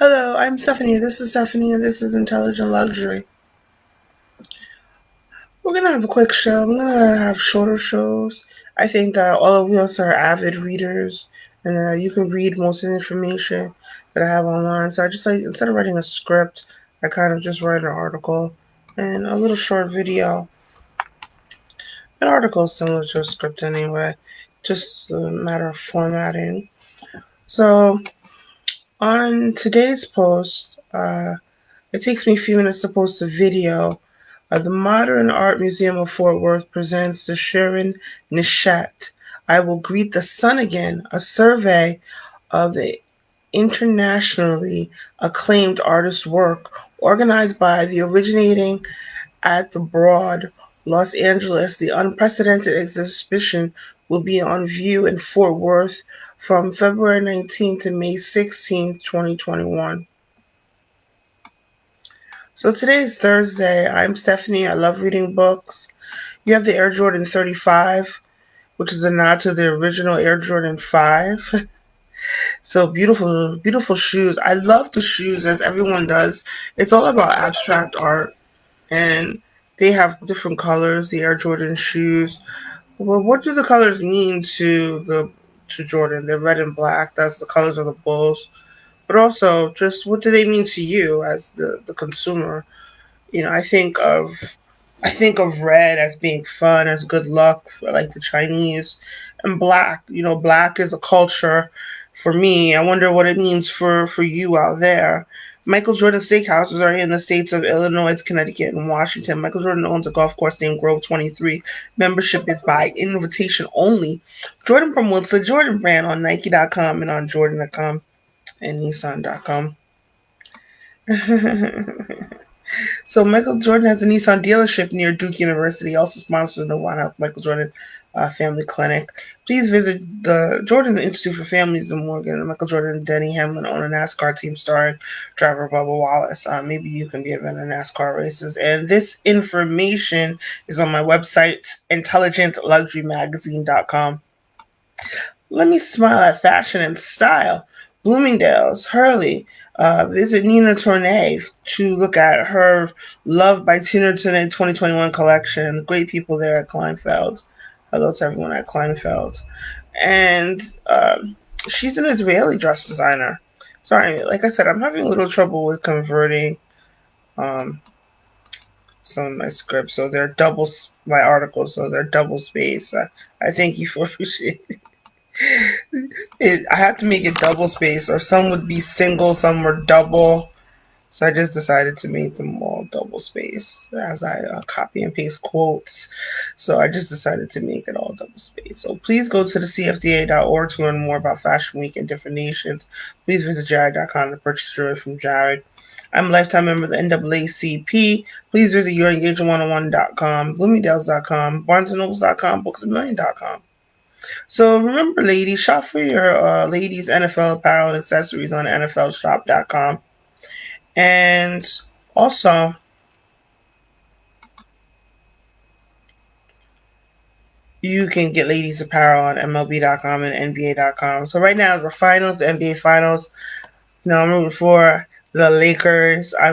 Hello, I'm Stephanie. This is Stephanie, and this is Intelligent Luxury. We're gonna have a quick show. I'm gonna have shorter shows. I think that all of us are avid readers, and you can read most of the information that I have online. So I just like instead of writing a script, I kind of just write an article and a little short video. An article is similar to a script anyway, just a matter of formatting. So on today's post, it takes me a few minutes to post a video. The Modern Art Museum of Fort Worth presents the Shirin Nishat, I Will Greet the Sun Again, a survey of the internationally acclaimed artist's work organized by the originating at the Broad, Los Angeles. The unprecedented exhibition will be on view in Fort Worth from February 19th to May 16th, 2021. So today is Thursday. I'm Stephanie. I love reading books. You have the Air Jordan 35, which is a nod to the original Air Jordan 5. So beautiful, beautiful shoes. I love the shoes as everyone does. It's all about abstract art, and they have different colors, the Air Jordan shoes. Well, what do the colors mean to Jordan? They're red and black. That's the colors of the Bulls. But also, just what do they mean to you as the consumer? You know, I think of red as being fun, as good luck, for like the Chinese, and black. You know, black is a culture for me. I wonder what it means for you out there. Michael Jordan Steakhouses are in the states of Illinois, Connecticut, and Washington. Michael Jordan owns a golf course named Grove 23. Membership is by invitation only. Jordan promotes the Jordan brand on Nike.com and on Jordan.com and Nissan.com. So Michael Jordan has a Nissan dealership near Duke University. He also sponsors the One Health Michael Jordan Family Clinic. Please visit the Jordan Institute for Families in Morgan. Michael Jordan and Denny Hamlin own a NASCAR team starring driver Bubba Wallace. Maybe you can be a in NASCAR races. And this information is on my website, intelligentluxurymagazine.com. Let me smile at fashion and style. Bloomingdale's, Hurley. Visit Nina Tournay to look at her Love by Tina Turner 2021 collection. The great people there at Kleinfeld. Hello to everyone at Kleinfeld. And she's an Israeli dress designer. Sorry, like I said, I'm having a little trouble with converting um, some of my scripts. So they're my articles, so they're double space. I thank you for appreciating I had to make it double space, or some would be single, some were double. So I just decided to make them all double space as I copy and paste quotes. So I just decided to make it all double space. So please go to the CFDA.org to learn more about Fashion Week in different nations. Please visit Jared.com to purchase jewelry from Jared. I'm a lifetime member of the NAACP. Please visit YourEngagement101.com, Bloomingdale's.com, BarnesandNobles.com, BooksAMillion.com. So remember, ladies, shop for your ladies' NFL apparel and accessories on NFLshop.com. And also, you can get ladies' apparel on MLB.com and NBA.com. So right now is the finals, the NBA finals. You know, I'm rooting for the Lakers. I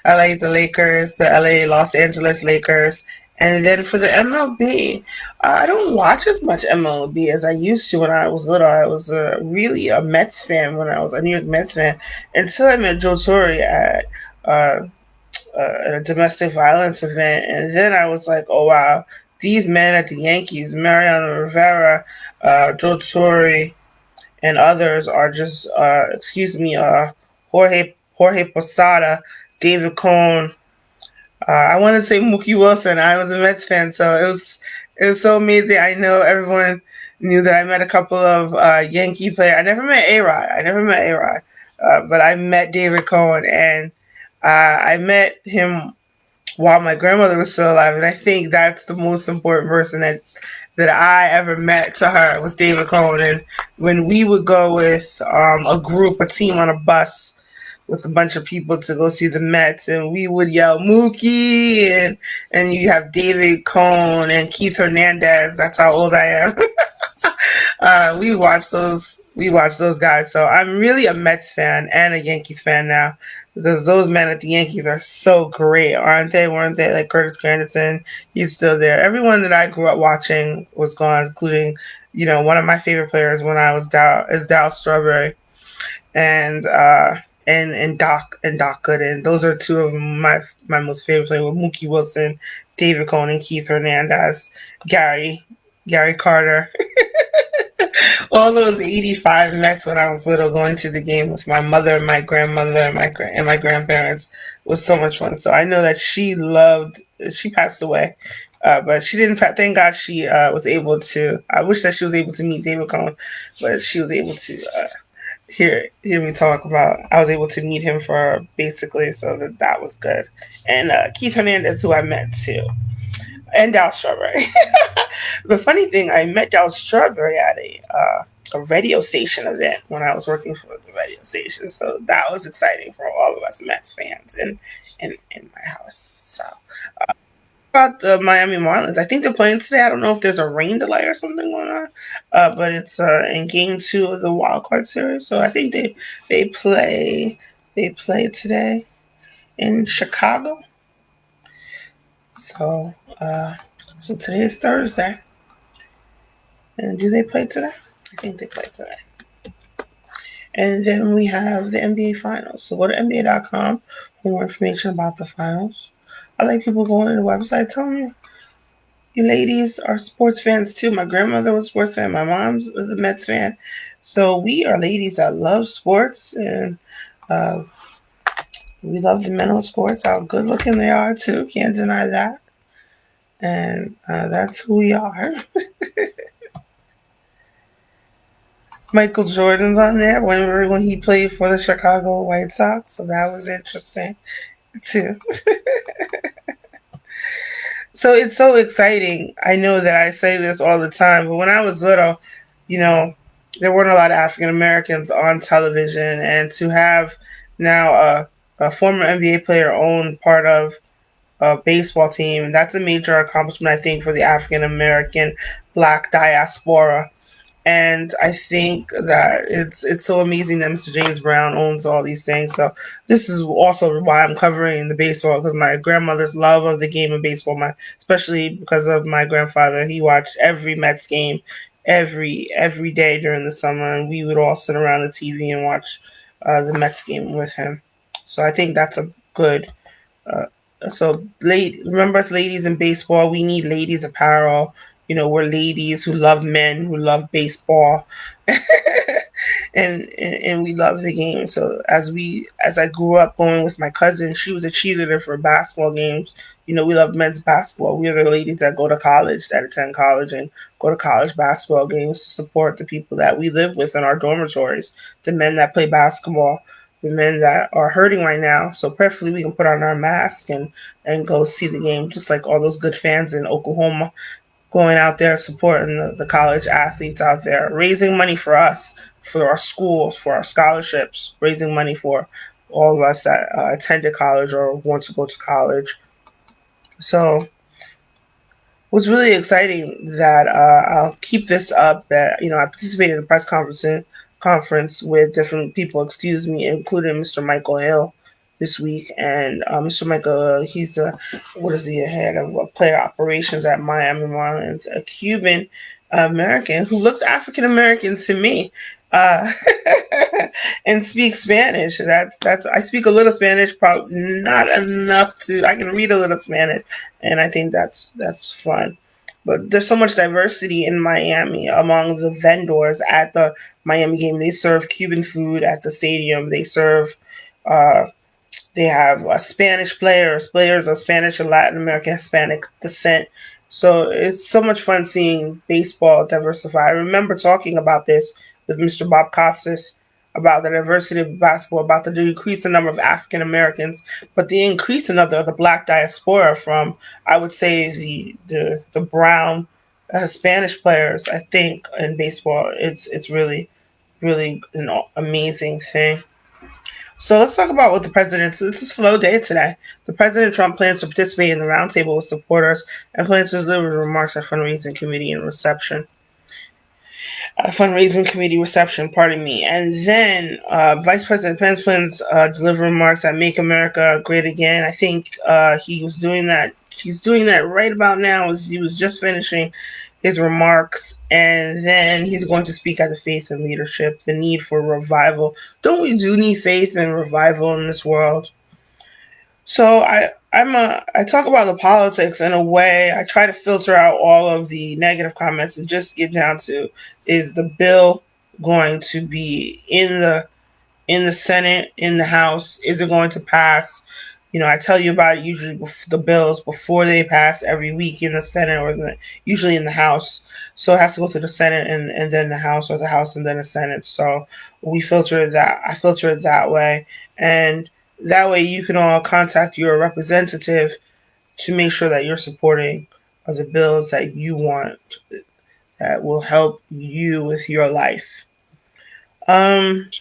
like the Lakers, the Los Angeles Lakers. And then for the MLB, I don't watch as much MLB as I used to when I was little. I was really a Mets fan when I was a New York Mets fan until I met Joe Torre uh, at a domestic violence event. And then I was like, oh, wow, these men at the Yankees, Mariano Rivera, Joe Torre, and others are just, Jorge Posada, David Cohn. I want to say Mookie Wilson. I was a Mets fan, so it was so amazing. I know everyone knew that I met a couple of Yankee players. I never met A-Rod. But I met David Cohn, and I met him while my grandmother was still alive, and I think that's the most important person that I ever met to her was David Cohn. And when we would go with a team on a bus with a bunch of people to go see the Mets, and we would yell Mookie, and you have David Cohn and Keith Hernandez. That's how old I am. We watch those. We watch those guys. So I'm really a Mets fan and a Yankees fan now because those men at the Yankees are so great, aren't they? Weren't they? Like Curtis Granderson, he's still there. Everyone that I grew up watching was gone, including, one of my favorite players when I was Dow is Dow Strawberry and Doc Gooden. Those are two of my most favorite players with Mookie Wilson, David Cone, and Keith Hernandez, Gary Carter. All those '85 Mets when I was little, going to the game with my mother, my grandmother, and my grandparents was so much fun. So I know that she loved. She passed away, but she didn't. Thank God she was able to. I wish that she was able to meet David Cohn, but she was able to hear me talk about. I was able to meet him for her, basically, so that was good. And Keith Hernandez, who I met too, and Dal Strawberry. The funny thing, I met Dal Strawberry at a radio station event when I was working for the radio station. So that was exciting for all of us Mets fans in my house. So about the Miami Marlins, I think they're playing today. I don't know if there's a rain delay or something going on, but it's in Game 2 of the Wild Card Series. So I think they play today in Chicago. So so today is Thursday. And do they play today? I think they play today. And then we have the NBA Finals. So go to NBA.com for more information about the finals. I like people going to the website telling me you ladies are sports fans too. My grandmother was a sports fan. My mom's was a Mets fan. So we are ladies that love sports, and uh, we love the men on sports. How good looking they are too. Can't deny that. And that's who we are. Michael Jordan's on there when he played for the Chicago White Sox, so that was interesting too. So it's so exciting. I know that I say this all the time, but when I was little, you know, there weren't a lot of African Americans on television, and to have now a former NBA player own part of a baseball team, that's a major accomplishment, I think, for the African American Black diaspora. And I think that it's so amazing that Mr. James Brown owns all these things. So this is also why I'm covering the baseball, because my grandmother's love of the game of baseball, especially because of my grandfather, he watched every Mets game every day during the summer, and we would all sit around the TV and watch the Mets game with him. So I think that's a good uh, so, remember us ladies in baseball. We need ladies apparel. We're ladies who love men, who love baseball, and we love the game. So as I grew up going with my cousin, she was a cheerleader for basketball games. We love men's basketball. We are the ladies that go to college, that attend college, and go to college basketball games to support the people that we live with in our dormitories, the men that play basketball, the men that are hurting right now. So preferably we can put on our mask and go see the game, just like all those good fans in Oklahoma going out there supporting the college athletes out there, raising money for us, for our schools, for our scholarships, raising money for all of us that attended college or want to go to college. So it was really exciting that I'll keep this up. That I participated in a conference with different people. Excuse me, including Mr. Michael Hill this week, and Mr. Michael, he's what is he, head of player operations at Miami Marlins, a Cuban American who looks African American to me. Uh, and speaks Spanish. That's I speak a little Spanish, probably not enough to. I can read a little Spanish, and I think that's fun. But there's so much diversity in Miami among the vendors at the Miami game. They serve Cuban food at the stadium. Uh, they have Spanish players of Spanish and Latin American Hispanic descent. So it's so much fun seeing baseball diversify. I remember talking about this with Mr. Bob Costas about the diversity of basketball, about the decrease in number of African Americans, but the increase in the black diaspora from, I would say, the brown Spanish players. I think in baseball, it's really an amazing thing. So let's talk about what the president. So it's a slow day today. The President Trump plans to participate in the roundtable with supporters and plans to deliver remarks at fundraising committee and reception. fundraising committee reception, pardon me. And then Vice President Pence plans deliver remarks at Make America Great Again. I think he was doing that. He's doing that right about now as he was just finishing his remarks. And then he's going to speak at the Faith and Leadership, the need for revival. Don't we do need faith and revival in this world? So I talk about the politics in a way. I try to filter out all of the negative comments and just get down to, is the bill going to be in the Senate, in the House? Is it going to pass? I tell you about it usually the bills before they pass every week in the Senate or usually in the House. So it has to go to the Senate and then the House, or the House and then the Senate. So we filter that. I filter it that way, and that way you can all contact your representative to make sure that you're supporting the bills that you want, that will help you with your life. Um,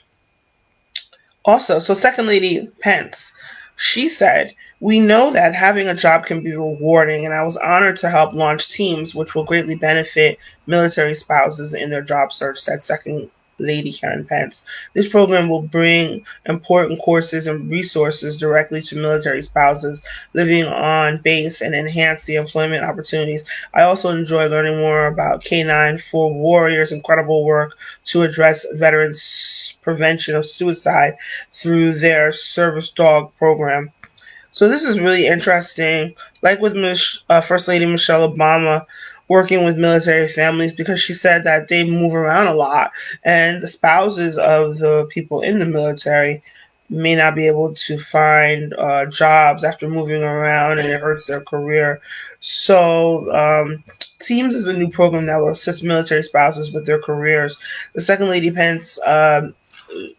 Also, so Second Lady Pence, she said, "We know that having a job can be rewarding, and I was honored to help launch teams which will greatly benefit military spouses in their job search," said Second Lady Karen Pence. "This program will bring important courses and resources directly to military spouses living on base and enhance the employment opportunities. I also enjoy learning more about K9 for Warriors' incredible work to address veterans' prevention of suicide through their service dog program." So this is really interesting, like with First Lady Michelle Obama working with military families, because she said that they move around a lot, and the spouses of the people in the military may not be able to find jobs after moving around, and it hurts their career. So Teams is a new program that will assist military spouses with their careers. The Second Lady Pence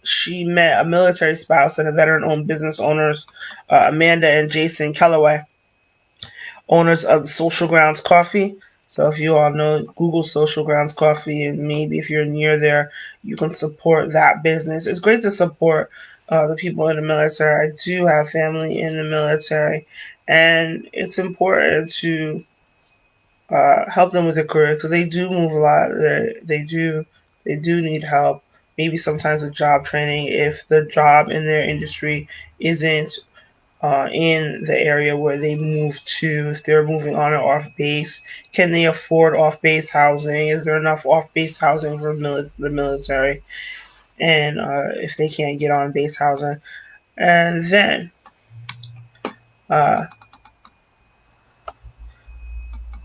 she met a military spouse and a veteran-owned business owners, Amanda and Jason Kellaway, owners of the Social Grounds Coffee. So if you all know, Google Social Grounds Coffee, and maybe if you're near there, you can support that business. It's great to support the people in the military. I do have family in the military, and it's important to help them with their career, because they do move a lot. They do need help. Maybe sometimes with job training, if the job in their industry isn't in the area where they move to, if they're moving on or off base, can they afford off base housing? Is there enough off base housing for the military? And if they can't get on base housing, and then uh,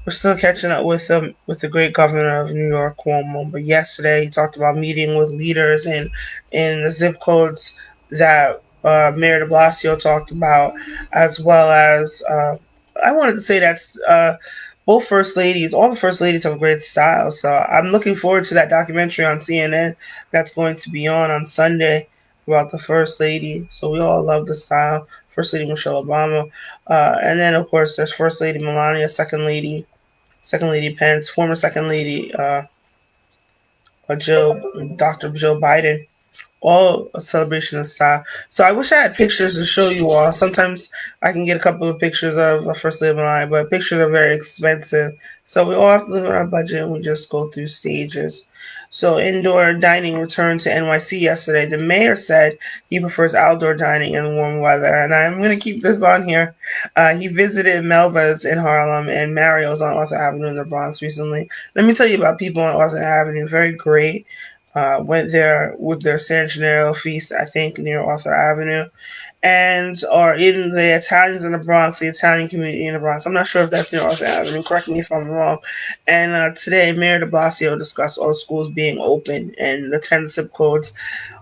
we're still catching up with the great governor of New York, Cuomo. But yesterday he talked about meeting with leaders in the zip codes that Mayor De Blasio talked about, as well as I wanted to say that's both first ladies. All the first ladies have great style. So I'm looking forward to that documentary on CNN that's going to be on Sunday about the first lady. So we all love the style. First Lady Michelle Obama, and then of course there's First Lady Melania, Second Lady Pence, former Second Lady Dr. Joe Biden, all a celebration of style. So I wish I had pictures to show you all. Sometimes I can get a couple of pictures of a First Lady Melania, but pictures are very expensive. So we all have to live on our budget, and we just go through stages. So indoor dining returned to NYC yesterday. The mayor said he prefers outdoor dining in warm weather, and I'm going to keep this on here. He visited Melva's in Harlem and Mario's on Arthur Avenue in the Bronx recently. Let me tell you about people on Arthur Avenue. Very great. Went there with their San Gennaro feast, I think, near Arthur Avenue, and are in the Italians in the Bronx, the Italian community in the Bronx. I'm not sure if that's near Arthur Avenue. Correct me if I'm wrong. And today, Mayor De Blasio discussed all schools being open and the 10 zip codes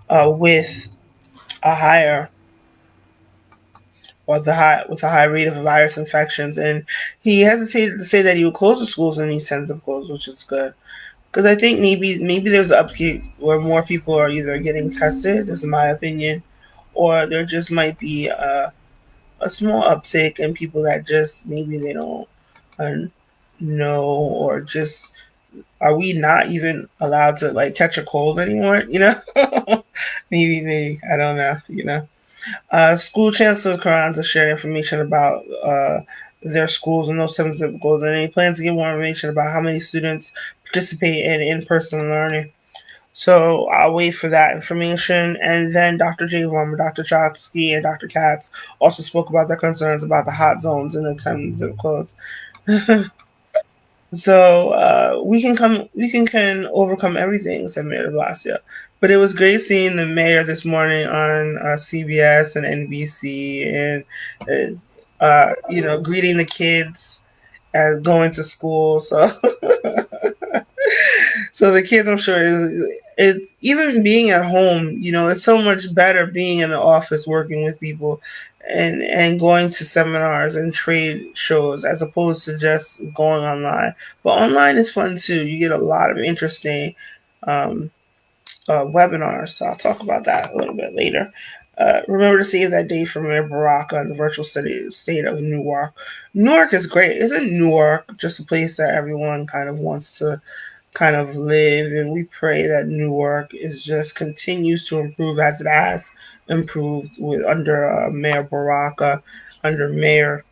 with a higher with a high rate of virus infections, and he hesitated to say that he would close the schools in these 10 zip codes, which is good. Because I think maybe there's an upkeep where more people are either getting tested, this is my opinion, or there just might be a small uptick in people that just maybe they don't uh, know, or just, are we not even allowed to like catch a cold anymore? Maybe they, I don't know. School Chancellor Carranza shared information about their schools and those 7 zip codes, and he plans to give more information about how many students participate in in-person learning. So I'll wait for that information. And then Dr. J. Vormer, Dr. Chotsky, and Dr. Katz also spoke about their concerns about the hot zones and the 10 zip codes. So we can overcome everything, said Mayor de Blasio. But it was great seeing the mayor this morning on CBS and NBC, and greeting the kids going to school. So so the kids, I'm sure, is it's even being at home. It's so much better being in the office working with people, and going to seminars and trade shows as opposed to just going online. But online is fun too. You get a lot of interesting um, webinars. So I'll talk about that a little bit later. Remember to save that date for Mayor Baraka in the virtual state of Newark. Newark is great. Isn't Newark just a place that everyone kind of wants to kind of live, and we pray that Newark is just continues to improve as it has improved with under Mayor Baraka, under Mayor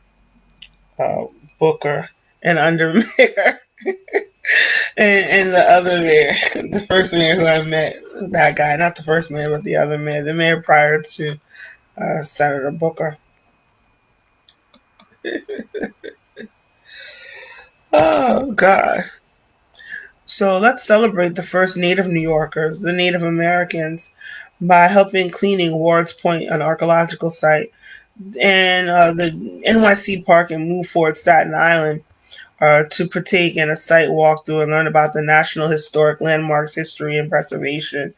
uh, Booker, and under Mayor and the other mayor, the first mayor who I met, that guy, not the first mayor, but the other mayor, the mayor prior to Senator Booker. Oh God. So let's celebrate the first Native New Yorkers, the Native Americans, by helping cleaning Ward's Point, an archaeological site, and the NYC Park and Move Forward Staten Island to partake in a site walkthrough and learn about the National Historic Landmarks history and preservation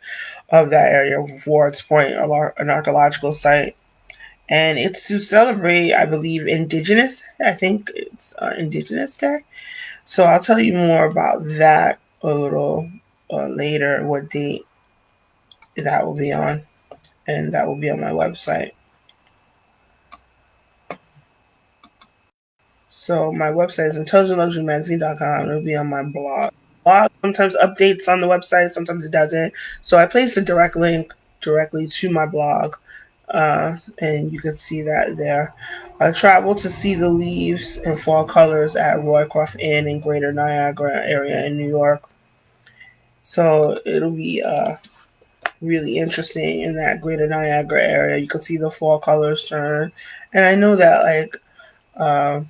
of that area of Ward's Point, an archaeological site. And it's to celebrate, I believe, Indigenous. I think it's Indigenous Day. So I'll tell you more about that a little later, what date that will be on, and that will be on my website. So my website is intelligentluxurymagazine.com. It'll be on my blog. Blog sometimes updates on the website, sometimes it doesn't. So I place a direct link directly to my blog, and you can see that there. I travel to see the leaves and fall colors at Roycroft Inn in Greater Niagara area in New York. So it'll be really interesting in that Greater Niagara area. You can see the fall colors turn, and I know that uh,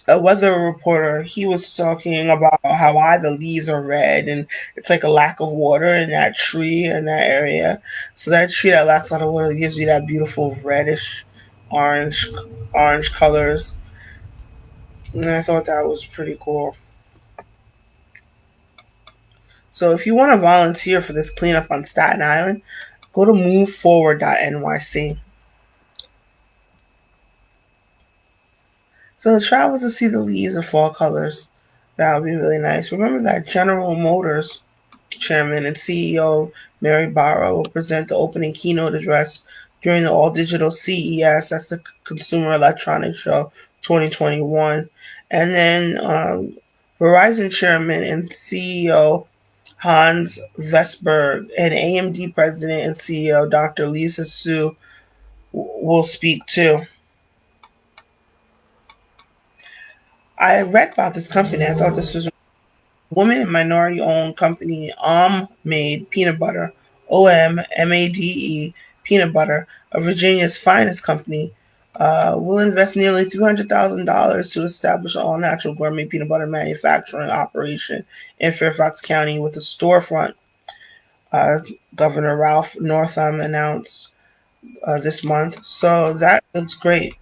a weather reporter, he was talking about how why the leaves are red, and it's like a lack of water in that tree in that area. So that tree that lacks a lot of water gives you that beautiful reddish orange orange colors. And I thought that was pretty cool. So if you want to volunteer for this cleanup on Staten Island, go to moveforward.nyc. So the travel to see the leaves and fall colors. That would be really nice. Remember that General Motors Chairman and CEO Mary Barra will present the opening keynote address during the all-digital CES, that's the Consumer Electronics Show 2021. And then Verizon Chairman and CEO Hans Vestberg and AMD President and CEO Dr. Lisa Su will speak too. I read about this company. I thought this was woman and minority owned company Made Peanut Butter, OMMADE Peanut Butter, of Virginia's finest company, will invest nearly $300,000 to establish an all natural gourmet peanut butter manufacturing operation in Fairfax County with a storefront. Uh, Governor Ralph Northam announced this month. So that looks great.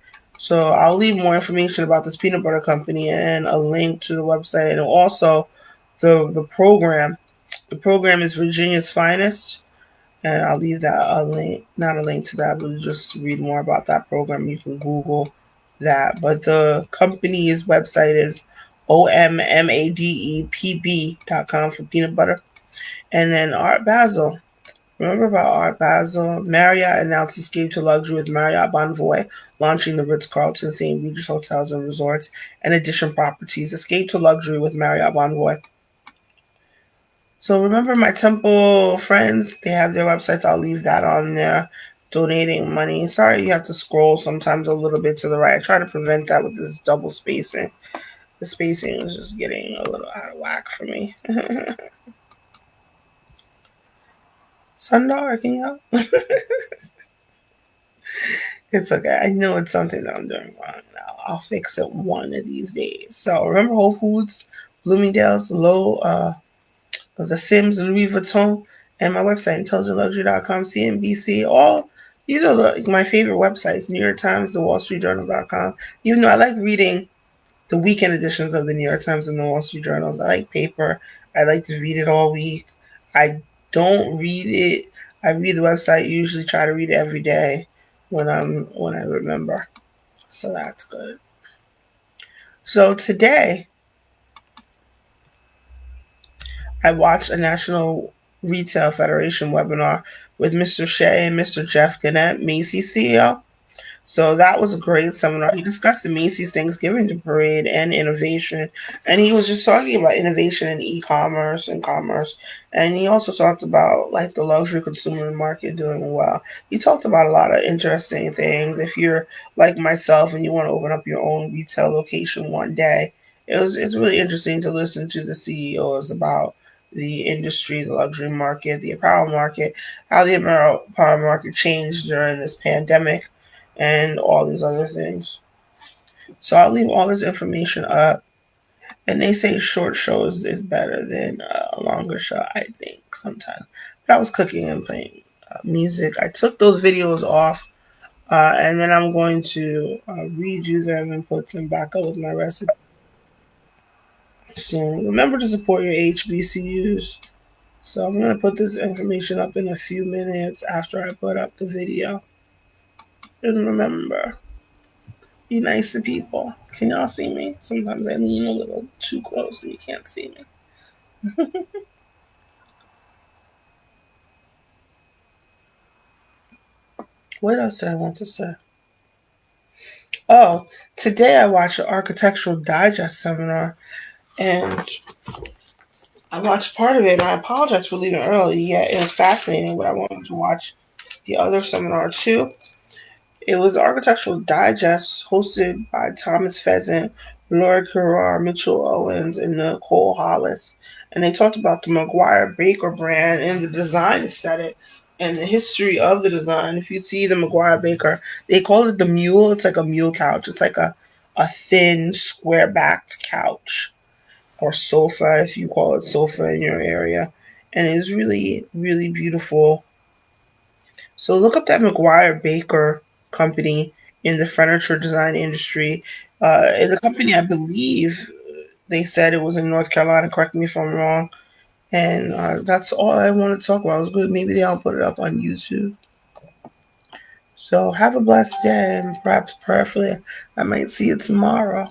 So I'll leave more information about this peanut butter company and a link to the website, and also the program. The program is Virginia's Finest, and I'll leave that a link, not a link to that, but just read more about that program. You can Google that. But the company's website is OMMADEPB.com for peanut butter. And then Art Basel. Remember about Art Basel? Marriott announced Escape to Luxury with Marriott Bonvoy, launching the Ritz-Carlton, St. Regis Hotels and Resorts, and Edition Properties. Escape to Luxury with Marriott Bonvoy. So remember my Temple friends, they have their websites. I'll leave that on there. donating money. Sorry, you have to scroll sometimes a little bit to the right. I try to prevent that with this double spacing. The spacing is just getting a little out of whack for me. Sundar, can you help? It's okay. I know it's something that I'm doing wrong now. I'll fix it one of these days. So remember Whole Foods, Bloomingdale's, Low, The Sims, Louis Vuitton, and my website, intelligentluxury.com, CNBC. All these are my favorite websites. New York Times, the Wall Street Journal.com. Even though I like reading the weekend editions of the New York Times and the Wall Street Journals. I like paper. I like to read it all week. I don't read it. I read the website. Usually try to read it every day when I remember. So that's good. So today I watched a National Retail Federation webinar with Mr. Shea and Mr. Jeff Gannett, Macy's CEO. So that was a great seminar. He discussed the Macy's Thanksgiving Parade and innovation. And he was just talking about innovation in e-commerce and commerce. And he also talked about like the luxury consumer market doing well. He talked about a lot of interesting things. If you're like myself and you want to open up your own retail location one day, it's really interesting to listen to the CEOs about the industry, the luxury market, the apparel market, how the apparel market changed during this pandemic and all these other things. So I'll leave all this information up. And they say short shows is better than a longer show, I think, sometimes. But I was cooking and playing music. I took those videos off, and then I'm going to redo them and put them back up with my recipe soon. Remember to support your HBCUs. So I'm going to put this information up in a few minutes after I put up the video. And remember, be nice to people. Can y'all see me? Sometimes I lean a little too close and you can't see me. What else did I want to say? Oh, today I watched an Architectural Digest seminar and I watched part of it and I apologize for leaving early. Yeah, it was fascinating, but I wanted to watch the other seminar too. It was Architectural Digest hosted by Thomas Pheasant, Laura Carrar, Mitchell Owens, and Nicole Hollis. And they talked about the McGuire Baker brand and the design aesthetic and the history of the design. If you see the McGuire Baker, they call it the mule. It's like a mule couch. It's like a thin, square backed couch or sofa, if you call it sofa in your area. And it's really, really beautiful. So look up that McGuire Baker company in the furniture design industry. In the company, I believe they said it was in North Carolina. Correct me if I'm wrong. And that's all I wanted to talk about. It was good. Maybe they'll put it up on YouTube. So have a blessed day, and perhaps prayerfully, I might see you tomorrow.